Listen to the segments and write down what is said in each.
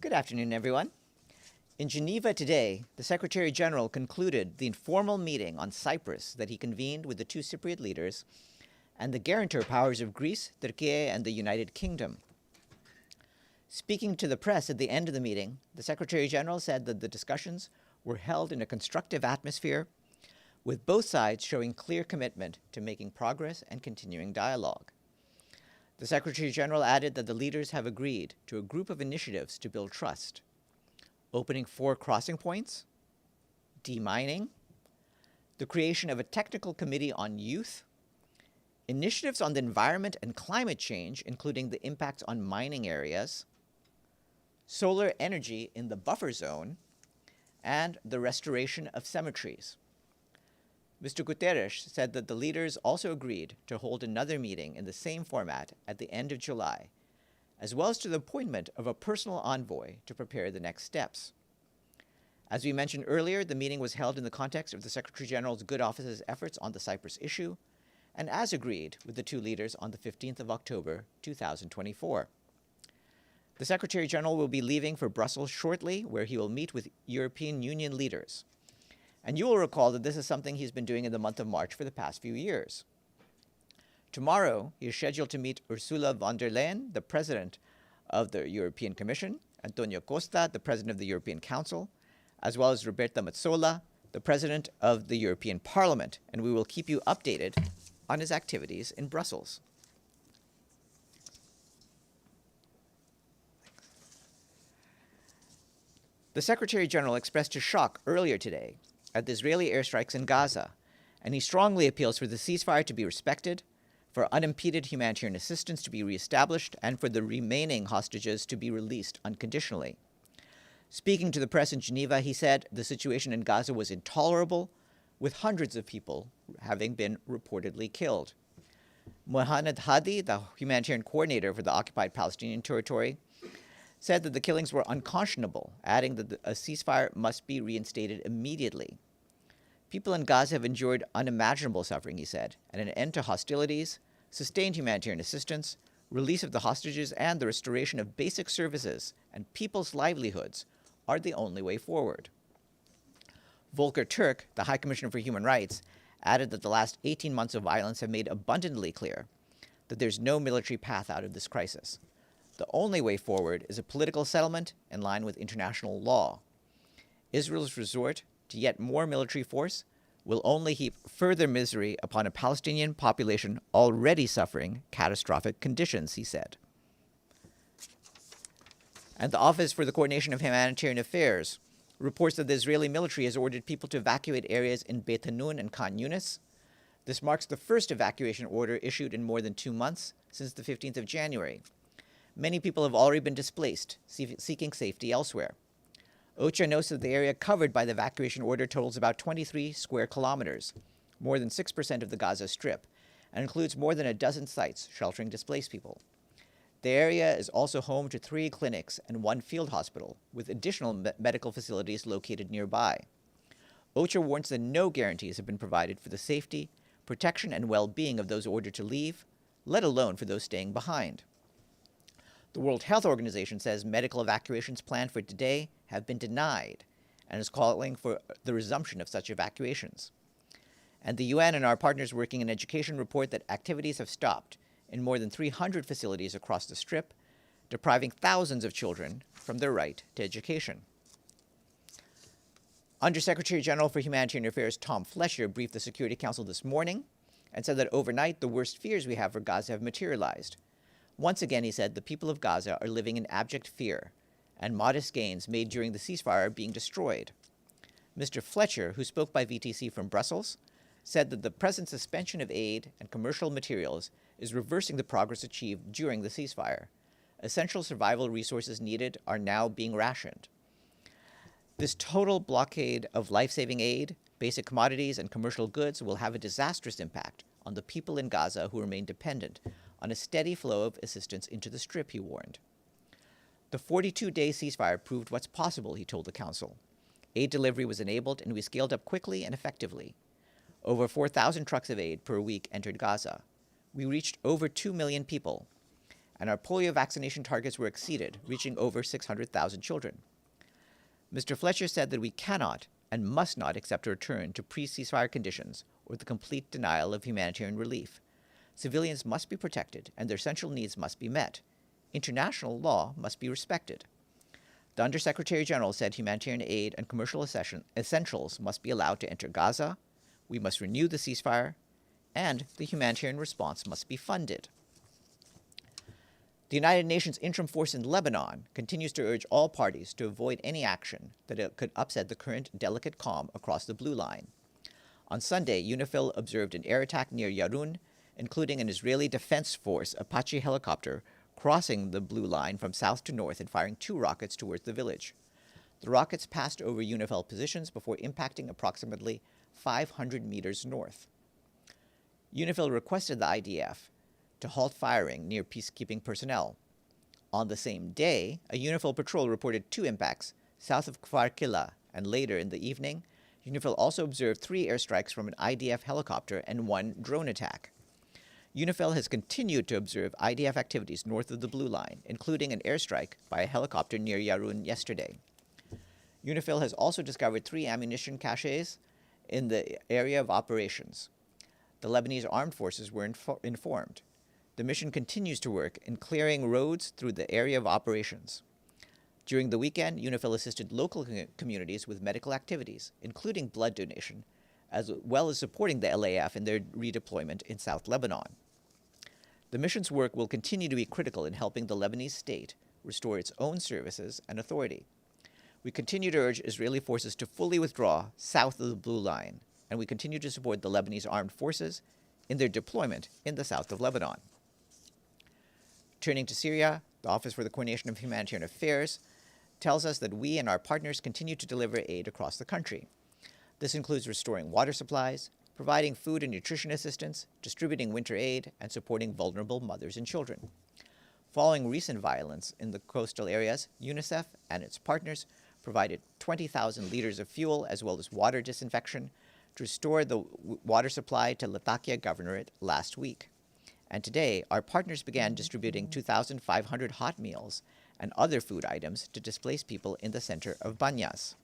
Good afternoon, everyone. In Geneva today, the Secretary General concluded the informal meeting on Cyprus that he convened with the two Cypriot leaders and the Guarantor Powers of Greece, Türkiye, and the United Kingdom. Speaking to the press at the end of the meeting, the Secretary General said that the discussions were held in a constructive atmosphere, with both sides showing clear commitment to making progress and continuing dialogue. The Secretary General added that the leaders have agreed to a group of initiatives to build trust: opening 4 crossing points, demining, the creation of a technical committee on youth, initiatives on the environment and climate change, including the impacts on mining areas, solar energy in the buffer zone, and the restoration of cemeteries. Mr. Guterres said that the leaders also agreed to hold another meeting in the same format at the end of July, as well as to the appointment of a personal envoy to prepare the next steps. As we mentioned earlier, the meeting was held in the context of the Secretary General's Good Office's efforts on the Cyprus issue, and as agreed with the two leaders on the 15th of October, 2024. The Secretary General will be leaving for Brussels shortly, where he will meet with European Union leaders. And you will recall that this is something he's been doing in the month of March for the past few years. Tomorrow, he is scheduled to meet Ursula von der Leyen, the President of the European Commission, Antonio Costa, the President of the European Council, as well as Roberta Metsola, the President of the European Parliament, and we will keep you updated on his activities in Brussels. The Secretary General expressed his shock earlier today at the Israeli airstrikes in Gaza, and he strongly appeals for the ceasefire to be respected, for unimpeded humanitarian assistance to be reestablished, and for the remaining hostages to be released unconditionally. Speaking to the press in Geneva, he said the situation in Gaza was intolerable, with hundreds of people having been reportedly killed. Mohamed Hadi, the humanitarian coordinator for the occupied Palestinian territory, said that the killings were unconscionable, adding that a ceasefire must be reinstated immediately. People in Gaza have endured unimaginable suffering, he said, and an end to hostilities, sustained humanitarian assistance, release of the hostages, and the restoration of basic services and people's livelihoods are the only way forward. Volker Türk, the High Commissioner for Human Rights, added that the last 18 months of violence have made abundantly clear that there's no military path out of this crisis. The only way forward is a political settlement in line with international law. Israel's resort to yet more military force will only heap further misery upon a Palestinian population already suffering catastrophic conditions, he said. And the Office for the Coordination of Humanitarian Affairs reports that the Israeli military has ordered people to evacuate areas in Beit Hanun and Khan Yunis. This marks the first evacuation order issued in more than 2 months since the 15th of January. Many people have already been displaced, seeking safety elsewhere. OCHA notes that the area covered by the evacuation order totals about 23 square kilometers, more than 6% of the Gaza Strip, and includes more than a dozen sites sheltering displaced people. The area is also home to 3 clinics and 1 field hospital, with additional medical facilities located nearby. OCHA warns that no guarantees have been provided for the safety, protection, and well-being of those ordered to leave, let alone for those staying behind. The World Health Organization says medical evacuations planned for today have been denied and is calling for the resumption of such evacuations. And the UN and our partners working in education report that activities have stopped in more than 300 facilities across the Strip, depriving thousands of children from their right to education. Undersecretary General for Humanitarian Affairs Tom Fletcher briefed the Security Council this morning and said that overnight the worst fears we have for Gaza have materialized. Once again, he said, the people of Gaza are living in abject fear, and modest gains made during the ceasefire are being destroyed. Mr. Fletcher, who spoke by VTC from Brussels, said that the present suspension of aid and commercial materials is reversing the progress achieved during the ceasefire. Essential survival resources needed are now being rationed. This total blockade of life-saving aid, basic commodities, and commercial goods will have a disastrous impact on the people in Gaza who remain dependent on a steady flow of assistance into the Strip, he warned. The 42-day ceasefire proved what's possible, he told the Council. Aid delivery was enabled, and we scaled up quickly and effectively. Over 4,000 trucks of aid per week entered Gaza. We reached over 2 million people. and our polio vaccination targets were exceeded, reaching over 600,000 children. Mr. Fletcher said that we cannot and must not accept a return to pre-ceasefire conditions or the complete denial of humanitarian relief. Civilians must be protected and their essential needs must be met. International law must be respected. The Undersecretary General said humanitarian aid and commercial essentials must be allowed to enter Gaza, we must renew the ceasefire, and the humanitarian response must be funded. The United Nations Interim Force in Lebanon continues to urge all parties to avoid any action that could upset the current delicate calm across the Blue Line. On Sunday, UNIFIL observed an air attack near Yarun, including an Israeli Defense Force Apache helicopter crossing the Blue Line from south to north and firing 2 rockets towards the village. The rockets passed over UNIFIL positions before impacting approximately 500 meters north. UNIFIL requested the IDF to halt firing near peacekeeping personnel. On the same day, a UNIFIL patrol reported 2 impacts south of Kfar Killa, and later in the evening, UNIFIL also observed 3 airstrikes from an IDF helicopter and 1 drone attack. UNIFIL has continued to observe IDF activities north of the Blue Line, including an airstrike by a helicopter near Yarun yesterday. UNIFIL has also discovered 3 ammunition caches in the area of operations. The Lebanese armed forces were informed. The mission continues to work in clearing roads through the area of operations. During the weekend, UNIFIL assisted local communities with medical activities, including blood donation, as well as supporting the LAF in their redeployment in South Lebanon. The mission's work will continue to be critical in helping the Lebanese state restore its own services and authority. We continue to urge Israeli forces to fully withdraw south of the Blue Line, and we continue to support the Lebanese armed forces in their deployment in the south of Lebanon. Turning to Syria, the Office for the Coordination of Humanitarian Affairs tells us that we and our partners continue to deliver aid across the country. This includes restoring water supplies, providing food and nutrition assistance, distributing winter aid, and supporting vulnerable mothers and children. Following recent violence in the coastal areas, UNICEF and its partners provided 20,000 liters of fuel as well as water disinfection to restore the water supply to Latakia Governorate last week. And today, our partners began distributing 2,500 hot meals and other food items to displaced people in the center of Banyas.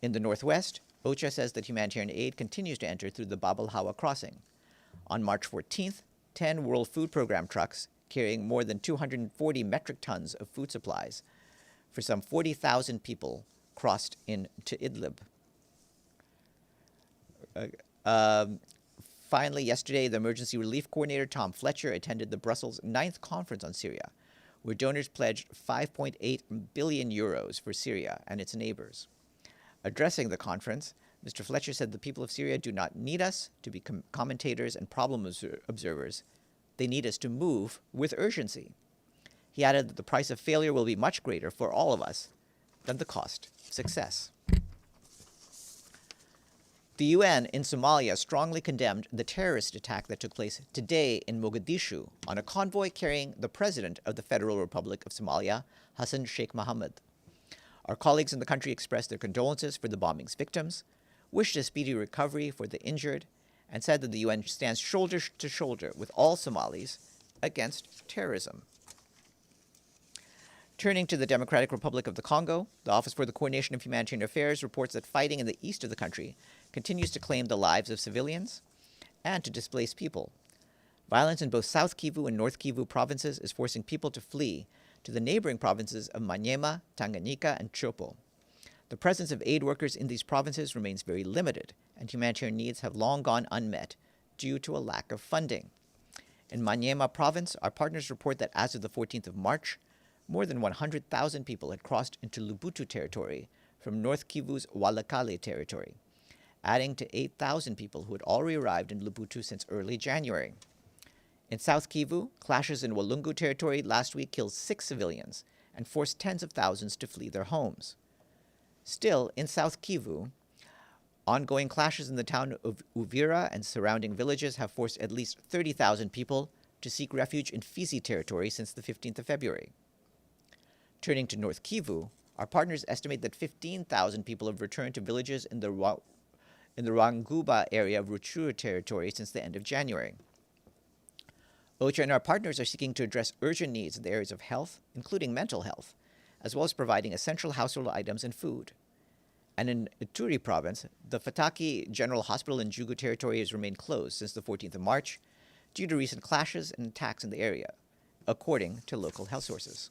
In the northwest, OCHA says that humanitarian aid continues to enter through the Bab al-Hawa crossing. On March 14th, 10 World Food Program trucks carrying more than 240 metric tons of food supplies for some 40,000 people crossed into Idlib. Finally, yesterday, the Emergency Relief Coordinator, Tom Fletcher, attended the Brussels 9th Conference on Syria, where donors pledged 5.8 billion euros for Syria and its neighbors. Addressing the conference, Mr. Fletcher said the people of Syria do not need us to be commentators and problem observers. They need us to move with urgency. He added that the price of failure will be much greater for all of us than the cost of success. The UN in Somalia strongly condemned the terrorist attack that took place today in Mogadishu on a convoy carrying the President of the Federal Republic of Somalia, Hassan Sheikh Mohamud. Our colleagues in the country expressed their condolences for the bombing's victims, wished a speedy recovery for the injured, and said that the UN stands shoulder to shoulder with all Somalis against terrorism. Turning to the Democratic Republic of the Congo, the Office for the Coordination of Humanitarian Affairs reports that fighting in the east of the country continues to claim the lives of civilians and to displace people. Violence in both South Kivu and North Kivu provinces is forcing people to flee to the neighboring provinces of Maniema, Tanganyika, and Chopo. The presence of aid workers in these provinces remains very limited, and humanitarian needs have long gone unmet due to a lack of funding. In Maniema province, our partners report that as of the 14th of March, more than 100,000 people had crossed into Lubutu territory from North Kivu's Walikale territory, adding to 8,000 people who had already arrived in Lubutu since early January. In South Kivu, clashes in Walungu territory last week killed 6 civilians and forced tens of thousands to flee their homes. Still, in South Kivu, ongoing clashes in the town of Uvira and surrounding villages have forced at least 30,000 people to seek refuge in Fizi territory since the 15th of February. Turning to North Kivu, our partners estimate that 15,000 people have returned to villages in the Ranguba area of Rutshuru territory since the end of January. OCHA and our partners are seeking to address urgent needs in the areas of health, including mental health, as well as providing essential household items and food. And in Ituri province, the Fataki General Hospital in Jugu territory has remained closed since the 14th of March due to recent clashes and attacks in the area, according to local health sources.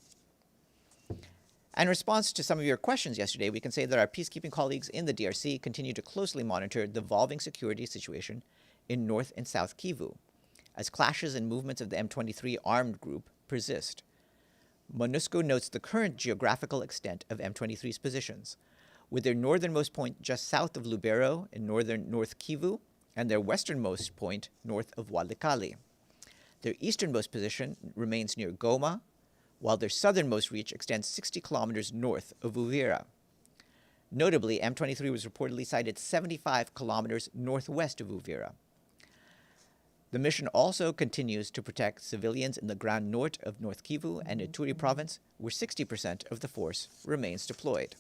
In response to some of your questions yesterday, we can say that our peacekeeping colleagues in the DRC continue to closely monitor the evolving security situation in North and South Kivu, as clashes and movements of the M23 armed group persist. MONUSCO notes the current geographical extent of M23's positions, with their northernmost point just south of Lubero in northern North Kivu, and their westernmost point north of Walikale. Their easternmost position remains near Goma, while their southernmost reach extends 60 kilometers north of Uvira. Notably, M23 was reportedly sighted 75 kilometers northwest of Uvira. The mission also continues to protect civilians in the Grand Nord of North Kivu and Ituri province, where 60% of the force remains deployed.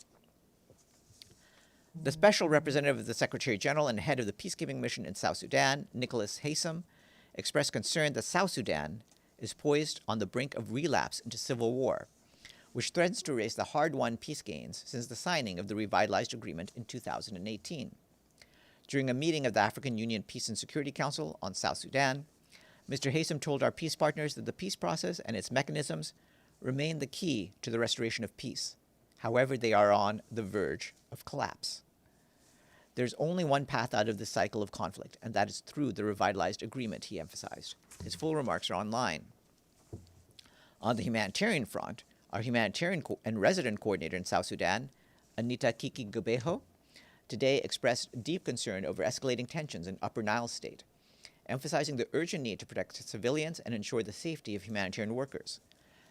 The special representative of the Secretary General and head of the peacekeeping mission in South Sudan, Nicholas Haysom, expressed concern that South Sudan is poised on the brink of relapse into civil war, which threatens to erase the hard-won peace gains since the signing of the revitalized agreement in 2018. During a meeting of the African Union Peace and Security Council on South Sudan, Mr. Haysom told our peace partners that the peace process and its mechanisms remain the key to the restoration of peace. However, they are on the verge of collapse. There's only one path out of this cycle of conflict, and that is through the revitalized agreement, he emphasized. His full remarks are online. On the humanitarian front, our humanitarian and resident coordinator in South Sudan, Anita Kiki Gobeho, today expressed deep concern over escalating tensions in Upper Nile State, emphasizing the urgent need to protect civilians and ensure the safety of humanitarian workers.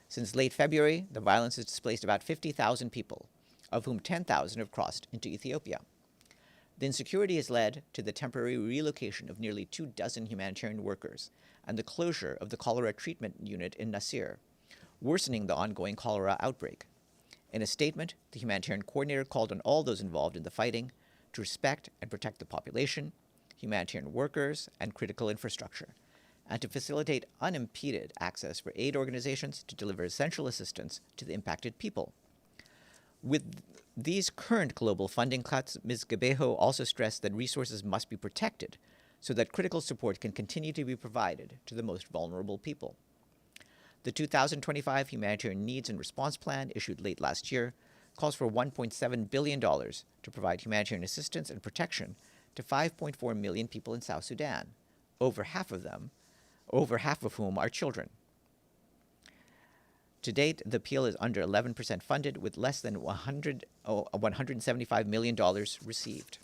Since late February, the violence has displaced about 50,000 people, of whom 10,000 have crossed into Ethiopia. The insecurity has led to the temporary relocation of nearly 24 humanitarian workers and the closure of the cholera treatment unit in Nasir, worsening the ongoing cholera outbreak. In a statement, the humanitarian coordinator called on all those involved in the fighting to respect and protect the population, humanitarian workers, and critical infrastructure, and to facilitate unimpeded access for aid organizations to deliver essential assistance to the impacted people. With these current global funding cuts, Ms. Gabeho also stressed that resources must be protected so that critical support can continue to be provided to the most vulnerable people. The 2025 Humanitarian Needs and Response Plan, issued late last year, calls for $1.7 billion to provide humanitarian assistance and protection to 5.4 million people in South Sudan, over half of whom are children. To date, the appeal is under 11% funded, with less than $175 million received.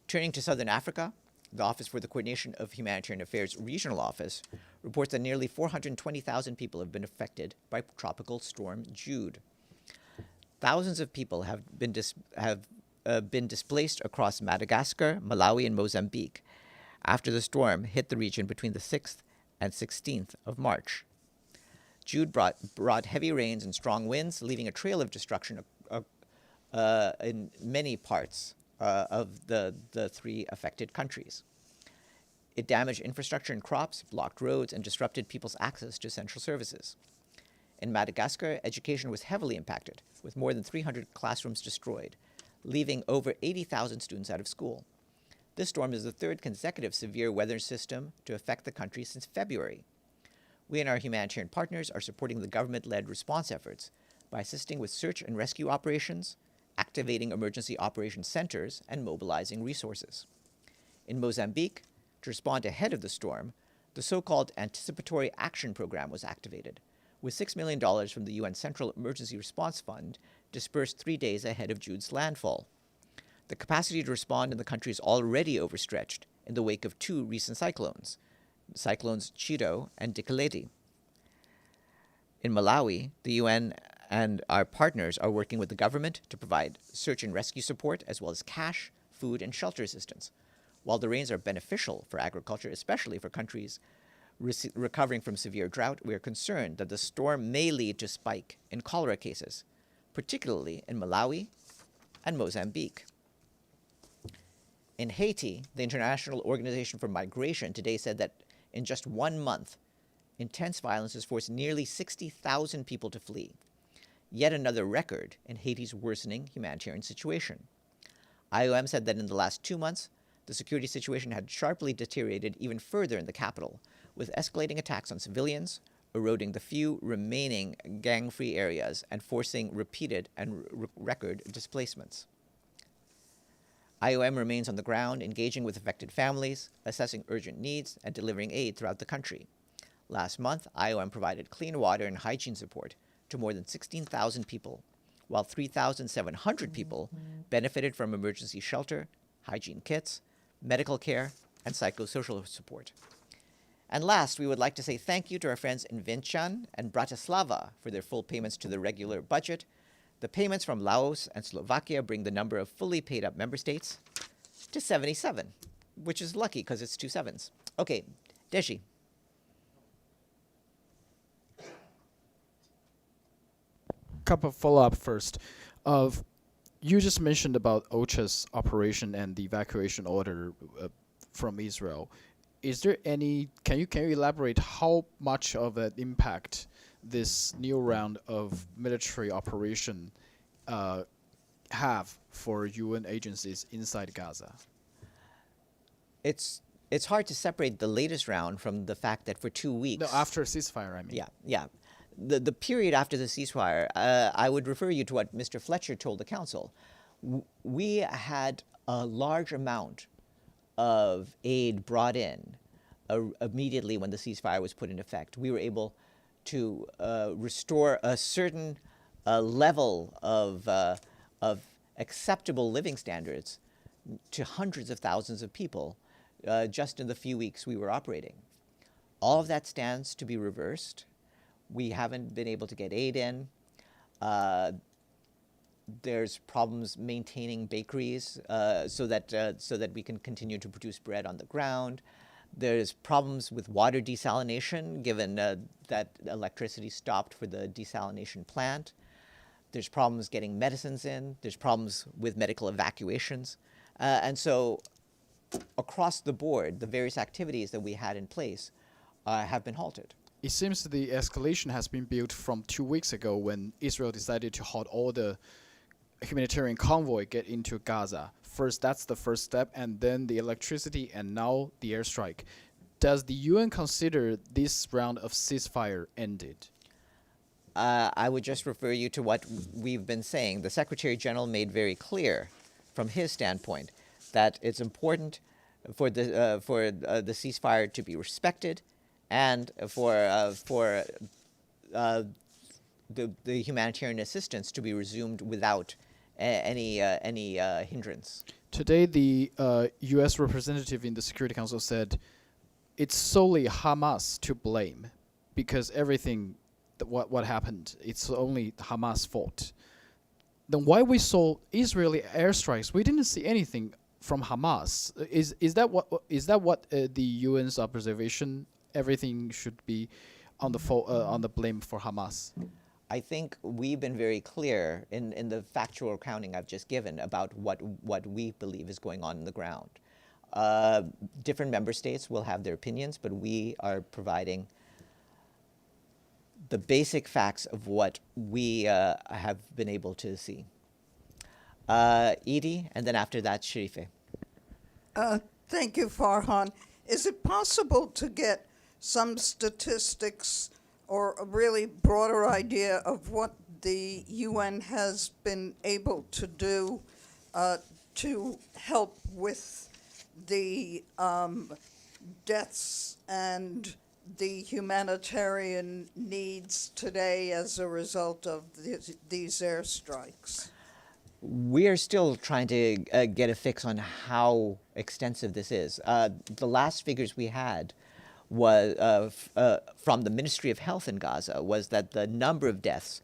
Turning to Southern Africa, the Office for the Coordination of Humanitarian Affairs Regional Office reports that nearly 420,000 people have been affected by Tropical Storm Jude. Thousands of people have been displaced across Madagascar, Malawi, and Mozambique after the storm hit the region between the 6th and 16th of March. Jude brought heavy rains and strong winds, leaving a trail of destruction in many parts of the three affected countries. It damaged infrastructure and crops, blocked roads, and disrupted people's access to essential services. In Madagascar, education was heavily impacted, with more than 300 classrooms destroyed, leaving over 80,000 students out of school. This storm is the third consecutive severe weather system to affect the country since February. We and our humanitarian partners are supporting the government-led response efforts by assisting with search and rescue operations, activating emergency operations centers, and mobilizing resources. In Mozambique, to respond ahead of the storm, the so-called Anticipatory Action Program was activated, with $6 million from the UN Central Emergency Response Fund dispersed 3 days ahead of Jude's landfall. The capacity to respond in the country is already overstretched in the wake of two recent cyclones Chito and Dikeledi. In Malawi, the UN and our partners are working with the government to provide search and rescue support, as well as cash, food, and shelter assistance. While the rains are beneficial for agriculture, especially for countries recovering from severe drought, we are concerned that the storm may lead to a spike in cholera cases, particularly in Malawi and Mozambique. In Haiti, the International Organization for Migration today said that In just 1 month, intense violence has forced nearly 60,000 people to flee. Yet another record in Haiti's worsening humanitarian situation. IOM said that in the last 2 months, the security situation had sharply deteriorated even further in the capital, with escalating attacks on civilians, eroding the few remaining gang-free areas, and forcing repeated and record displacements. IOM remains on the ground, engaging with affected families, assessing urgent needs, and delivering aid throughout the country. Last month, IOM provided clean water and hygiene support to more than 16,000 people, while 3,700 people benefited from emergency shelter, hygiene kits, medical care, and psychosocial support. And last, we would like to say thank you to our friends in Vientiane and Bratislava for their full payments to the regular budget. The payments from Laos and Slovakia bring the number of fully paid up member states to 77, which is lucky because it's 2 sevens. Okay, Deshi. Couple of follow-up first. You just mentioned about OCHA's operation and the evacuation order from Israel. Is there any? Can you elaborate how much of an impact this new round of military operation have for UN agencies inside Gaza? It's hard to separate the latest round from the fact that for 2 weeks. No, after ceasefire, I mean. Yeah. The period after the ceasefire, I would refer you to what Mr. Fletcher told the council. We had a large amount of aid brought in immediately when the ceasefire was put in effect. We were able to restore a certain level of acceptable living standards to hundreds of thousands of people just in the few weeks we were operating. All of that stands to be reversed. We haven't been able to get aid in. There's problems maintaining bakeries so that we can continue to produce bread on the ground. There's problems with water desalination, given that electricity stopped for the desalination plant. There's problems getting medicines in. There's problems with medical evacuations. And so across the board, the various activities that we had in place have been halted. It seems the escalation has been built from 2 weeks ago when Israel decided to halt all the humanitarian convoy get into Gaza. First, that's the first step, and then the electricity, and now the airstrike. Does the UN consider this round of ceasefire ended? I would just refer you to what we've been saying. The Secretary General made very clear, from his standpoint, that it's important for the ceasefire to be respected, and for the humanitarian assistance to be resumed without any hindrance. Today, the U.S. representative in the Security Council said it's solely Hamas to blame because everything, what happened, it's only Hamas' fault. Then why we saw Israeli airstrikes? We didn't see anything from Hamas. Is that what the UN's observation? Everything should be on the blame for Hamas. I think we've been very clear in the factual accounting I've just given about what we believe is going on the ground. Different member states will have their opinions, but we are providing the basic facts of what we have been able to see. Edie, and then after that, Sharife. Thank you, Farhan. Is it possible to get some statistics or a really broader idea of what the UN has been able to do to help with the deaths and the humanitarian needs today as a result of these airstrikes? We are still trying to get a fix on how extensive this is. The last figures we had was from the Ministry of Health in Gaza was that the number of deaths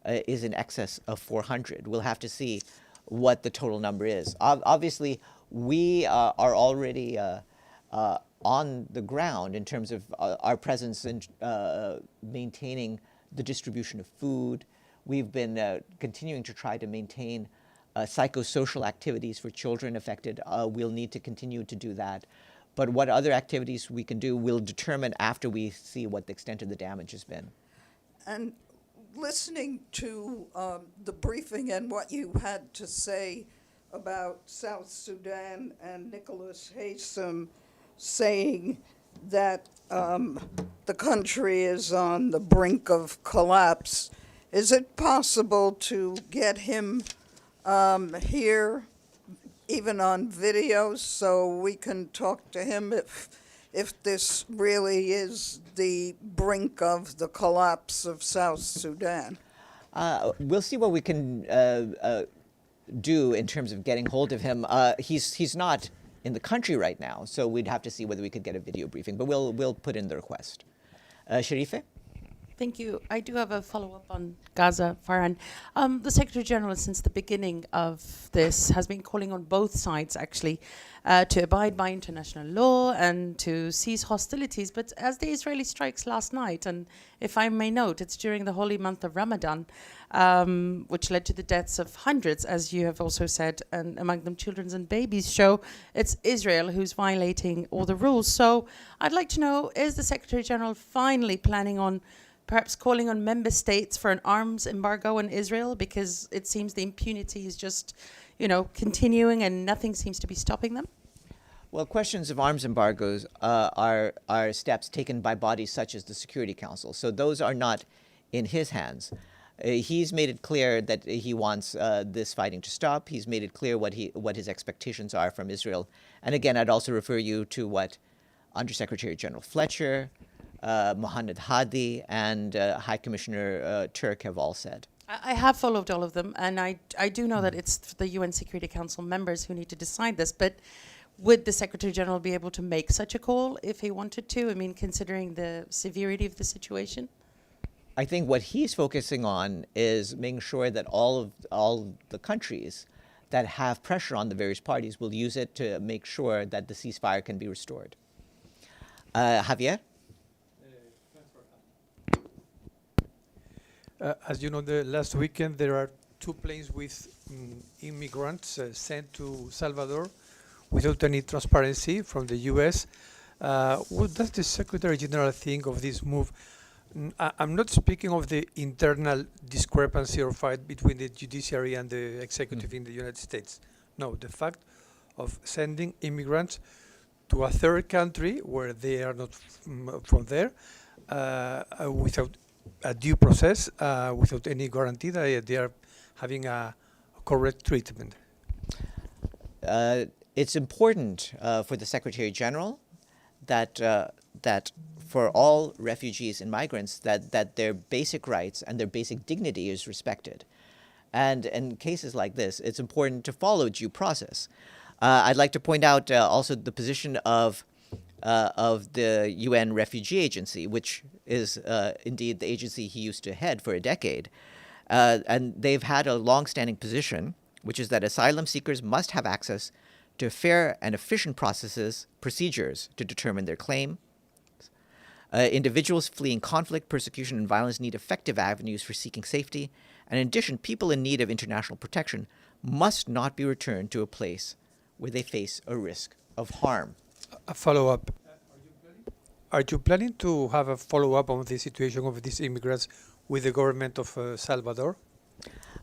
is in excess of 400. We'll have to see what the total number is. Obviously, we are already on the ground in terms of our presence in maintaining the distribution of food. We've been continuing to try to maintain psychosocial activities for children affected. We'll need to continue to do that. But what other activities we can do will determine after we see what the extent of the damage has been. And listening to the briefing and what you had to say about South Sudan and Nicholas Haysom saying that the country is on the brink of collapse, is it possible to get him here, even on video, so we can talk to him if this really is the brink of the collapse of South Sudan? We'll see what we can do in terms of getting hold of him. He's not in the country right now, so we'd have to see whether we could get a video briefing. But we'll put in the request. Sharife? Thank you. I do have a follow-up on Gaza, Farhan. The Secretary General, since the beginning of this, has been calling on both sides, actually, to abide by international law and to cease hostilities. But as the Israeli strikes last night, and if I may note, it's during the holy month of Ramadan, which led to the deaths of hundreds, as you have also said, and among them children and babies, show it's Israel who's violating all the rules. So I'd like to know, is the Secretary General finally planning on perhaps calling on member states for an arms embargo on Israel, because it seems the impunity is just, continuing and nothing seems to be stopping them? Well, questions of arms embargoes are steps taken by bodies such as the Security Council. So those are not in his hands. He's made it clear that he wants this fighting to stop. He's made it clear what his expectations are from Israel. And again, I'd also refer you to what Undersecretary General Fletcher, Mohammed Hadi, and High Commissioner Turk have all said. I have followed all of them, and I do know that it's the UN Security Council members who need to decide this, but would the Secretary General be able to make such a call if he wanted to? I mean, considering the severity of the situation? I think what he's focusing on is making sure that all the countries that have pressure on the various parties will use it to make sure that the ceasefire can be restored. Javier? As you know, the last weekend there are 2 planes with immigrants sent to Salvador without any transparency from the U.S. What does the Secretary General think of this move? I'm not speaking of the internal discrepancy or fight between the judiciary and the executive in the United States. No, the fact of sending immigrants to a third country where they are not from there without a due process, without any guarantee that they are having a correct treatment. It's important for the Secretary General that for all refugees and migrants that their basic rights and their basic dignity is respected. And in cases like this, it's important to follow due process. I'd like to point out also the position of the UN Refugee Agency, which is indeed the agency he used to head for a decade. And they've had a long-standing position, which is that asylum seekers must have access to fair and efficient procedures to determine their claim. Individuals fleeing conflict, persecution, and violence need effective avenues for seeking safety. And in addition, people in need of international protection must not be returned to a place where they face a risk of harm. A follow-up. Are you planning to have a follow-up on the situation of these immigrants with the government of Salvador?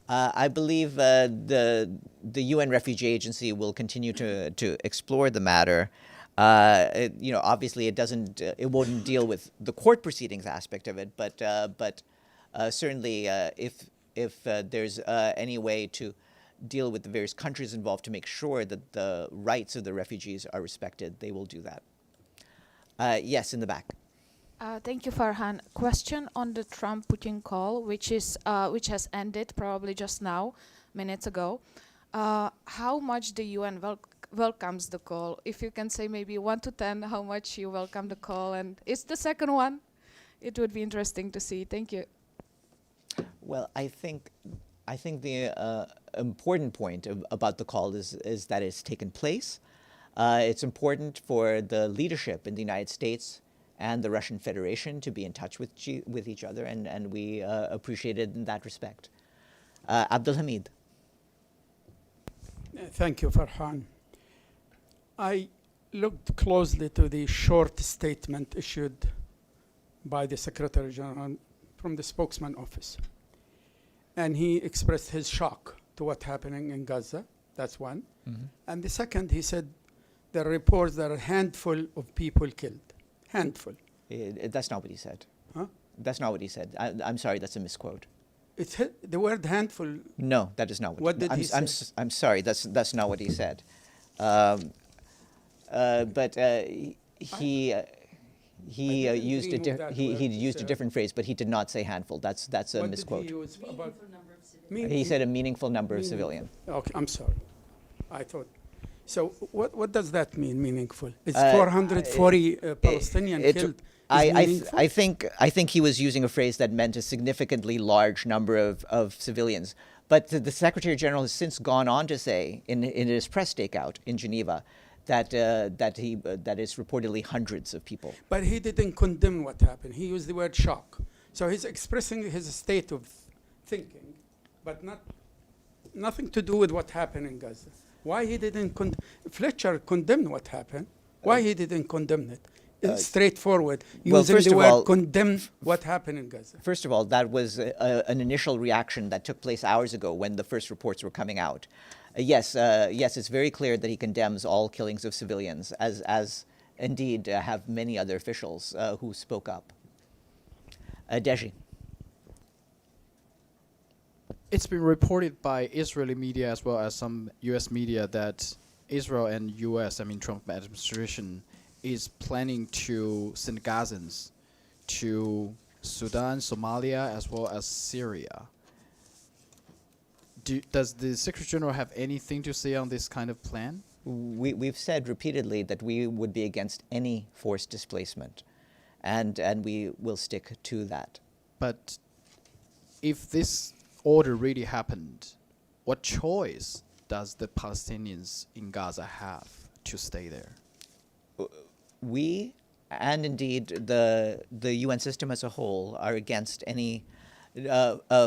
I believe the UN Refugee Agency will continue to explore the matter. Obviously it won't deal with the court proceedings aspect of it, but certainly if there's any way to deal with the various countries involved to make sure that the rights of the refugees are respected, they will do that. Yes, in the back. Thank you, Farhan. Question on the Trump-Putin call, which has ended probably just now, minutes ago. How much the UN welcomes the call? If you can say maybe 1 to 10, how much you welcome the call, and it's the second one. It would be interesting to see. Thank you. Well, I think the important point about the call is that it's taken place. It's important for the leadership in the United States and the Russian Federation to be in touch with each other, and we appreciate it in that respect. Abdulhamid. Thank you, Farhan. I looked closely to the short statement issued by the Secretary General from the spokesman office. And he expressed his shock to what's happening in Gaza. That's one. Mm-hmm. And the second, he said there are reports that a handful of people killed. Handful. That's not what he said. Huh? That's not what he said. I'm sorry, that's a misquote. It's the word handful. No, that is not what. What did he say? I'm sorry, that's not what he said. But he used remove that he word, used a sir. different phrase, but he did not say handful. That's a What misquote. did he use about He said a meaningful number of Meaning- civilian. Okay, I'm sorry. I thought. So what does that mean, meaningful? It's Uh, 440 Palestinian it- killed. Is I meaningful? I think he was using a phrase that meant a significantly large number of civilians. But the Secretary General has since gone on to say in his press stakeout in Geneva that that is reportedly hundreds of people. But he didn't condemn what happened. He used the word shock. So he's expressing his state of thinking, but nothing to do with what happened in Gaza. Why he didn't Fletcher condemned what happened. Why he didn't condemn it? It's straightforward. well, Using first the of word all- condemn what happened in Gaza. First of all, that was an initial reaction that took place hours ago when the first reports were coming out. Yes, it's very clear that he condemns all killings of civilians, as indeed have many other officials who spoke up. Deji. It's been reported by Israeli media as well as some U.S. media that Israel and U.S., Trump administration, is planning to send Gazans to Sudan, Somalia, as well as Syria. Does the Secretary General have anything to say on this kind of plan? We've said repeatedly that we would be against any forced displacement, and we will stick to that. But if this order really happened, what choice does the Palestinians in Gaza have to stay there? We, and indeed the UN system as a whole, are against any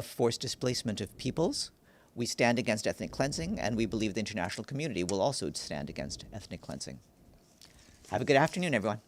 forced displacement of peoples. We stand against ethnic cleansing, and we believe the international community will also stand against ethnic cleansing. Have a good afternoon, everyone.